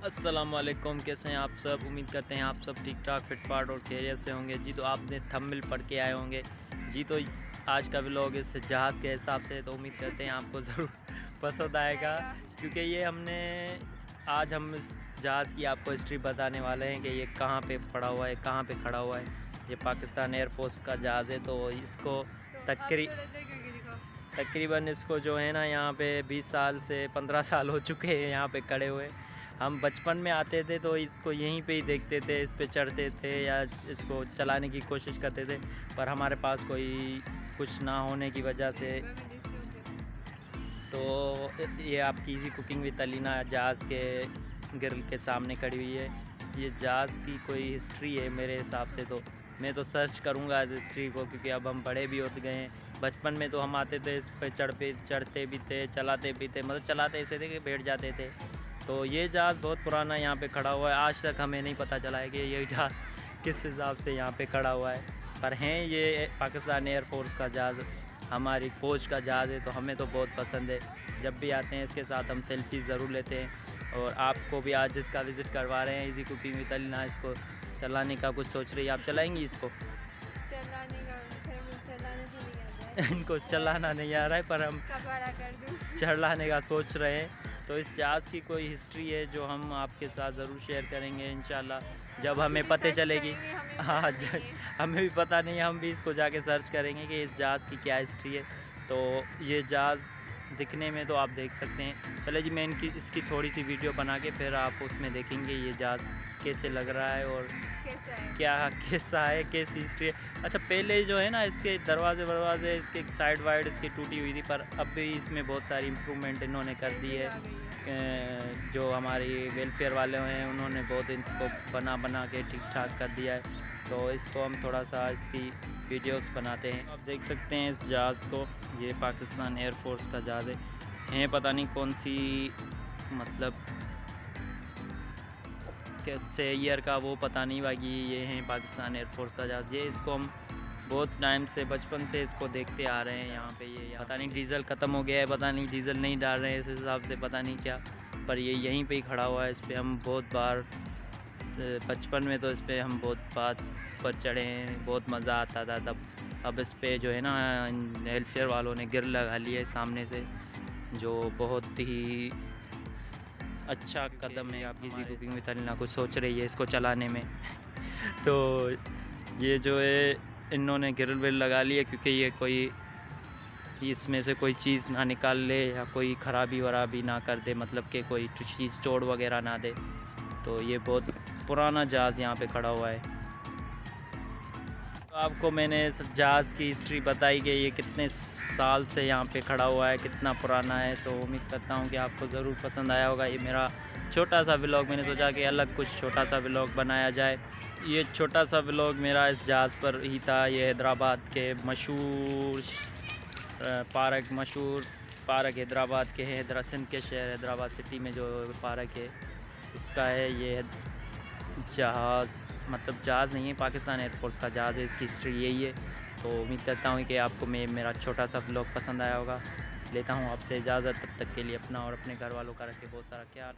अस्सलामुअलैकुम, कैसे हैं आप सब। उम्मीद करते हैं आप सब ठीक ठाक फिटफाट और खैरियत से होंगे जी। तो आपने थंबनेल पढ़ के आए होंगे जी। तो आज का व्लॉग इस जहाज़ के हिसाब से, तो उम्मीद करते हैं आपको ज़रूर पसंद आएगा, क्योंकि ये हमने आज हम इस जहाज़ की आपको हिस्ट्री बताने वाले हैं कि ये कहाँ पे पड़ा हुआ है, कहाँ पे खड़ा हुआ है। ये पाकिस्तान एयरफोर्स का जहाज़ है। तो इसको तकरीबन इसको जो है ना, यहाँ पे 20 साल से 15 साल हो चुके हैं यहाँ पे खड़े हुए। हम बचपन में आते थे तो इसको यहीं पे ही देखते थे, इस पे चढ़ते थे या इसको चलाने की कोशिश करते थे, पर हमारे पास कोई कुछ ना होने की वजह से। तो ये आपकी इजी कुकिंग विद अलीना जहाज़ के ग्रिल के सामने खड़ी हुई है। ये जहाज़ की कोई हिस्ट्री है मेरे हिसाब से, तो मैं तो सर्च करूँगा इस हिस्ट्री को, क्योंकि अब हम बड़े भी होते गए हैं। बचपन में तो हम आते थे इस पे चढ़ते भी थे, चलाते भी थे, मतलब चलाते ऐसे थे कि बैठ जाते थे। तो ये जहाज़ बहुत पुराना यहाँ पे खड़ा हुआ है। आज तक हमें नहीं पता चला है कि ये जहाज़ किस हिसाब से यहाँ पे खड़ा हुआ है, पर हैं ये पाकिस्तान एयरफोर्स का जहाज़, हमारी फ़ौज का जहाज़ है। तो हमें तो बहुत पसंद है, जब भी आते हैं इसके साथ हम सेल्फी ज़रूर लेते हैं। और आपको भी आज इसका विज़िट करवा रहे हैं, इजी कुकिंग विद अलीना। इसको चलाने का कुछ सोच रही है, आप चलाएंगी इसको? इनको चलाना नहीं आ रहा है, पर हम चलाने का सोच रहे हैं। तो इस जहाज़ की कोई हिस्ट्री है जो हम आपके साथ ज़रूर शेयर करेंगे इंशाल्लाह, जब हमें पता चलेगी। हाँ, हमें भी पता नहीं है, हम भी इसको जाके सर्च करेंगे कि इस जहाज़ की क्या हिस्ट्री है। तो ये जहाज़ दिखने में तो आप देख सकते हैं। चले जी, मैं इसकी थोड़ी सी वीडियो बना के फिर आप उसमें देखेंगे ये जहाज़ कैसे लग रहा है और कैसा है, कैसी हिस्ट्री है। अच्छा, पहले जो है ना, इसके दरवाजे इसके साइड वाइड इसकी टूटी हुई थी, पर अब भी इसमें बहुत सारी इम्प्रूवमेंट इन्होंने कर दी है। जो हमारी वेलफेयर वाले हैं उन्होंने बहुत इसको बना के ठीक ठाक कर दिया है। तो इसको हम थोड़ा सा इसकी वीडियोस बनाते हैं। आप देख सकते हैं इस जहाज़ को, ये पाकिस्तान एयरफोर्स का जहाज़ है। पता नहीं कौन सी, मतलब से ईयर का वो पता नहीं, बाकी ये है पाकिस्तान एयरफोर्स का जहाज़। ये इसको हम बहुत टाइम से, बचपन से इसको देखते आ रहे हैं। यहाँ पे ये पता नहीं डीज़ल ख़त्म हो गया है, पता नहीं डीज़ल नहीं डाल रहे हैं इस हिसाब से, पता नहीं क्या, पर ये यहीं पे ही खड़ा हुआ है। इस पर हम बहुत बार, बचपन में तो इस पर हम बहुत पर चढ़े हैं, बहुत मज़ा आता था तब। अब इस पर जो है ना, वेलफेयर वालों ने गिर लगा लिया है सामने से, जो बहुत ही अच्छा कदम है। आप किसी कुकिंग विद अलीना को सोच रही है इसको चलाने में तो ये जो है इन्होंने ग्रिल विल लगा ली है, क्योंकि ये कोई इसमें से कोई चीज़ ना निकाल ले या कोई ख़राबी वराबी ना कर दे, मतलब कि कोई चीज़ चोट वगैरह ना दे। तो ये बहुत पुराना जहाज़ यहाँ पे खड़ा हुआ है। तो आपको मैंने इस जहाज़ की हिस्ट्री बताई कि ये कितने साल से यहाँ पे खड़ा हुआ है, कितना पुराना है। तो उम्मीद करता हूँ कि आपको ज़रूर पसंद आया होगा ये मेरा छोटा सा व्लॉग। मैंने सोचा कि अलग कुछ छोटा सा व्लॉग बनाया जाए। ये छोटा सा व्लॉग मेरा इस जहाज़ पर ही था। ये हैदराबाद के मशहूर पार्क हैदराबाद के है, सिंध के शहर हैदराबाद सिटी में जो पार्क है उसका है ये जहाज़। मतलब जहाज़ नहीं है, पाकिस्तान एयरफोर्स का जहाज़ है। इसकी हिस्ट्री यही है। तो उम्मीद करता हूँ कि आपको मेरा छोटा सा व्लॉग पसंद आया होगा। लेता हूँ आपसे इजाज़त, तब तक के लिए अपना और अपने घर वालों का रखें बहुत सारा ख्याल।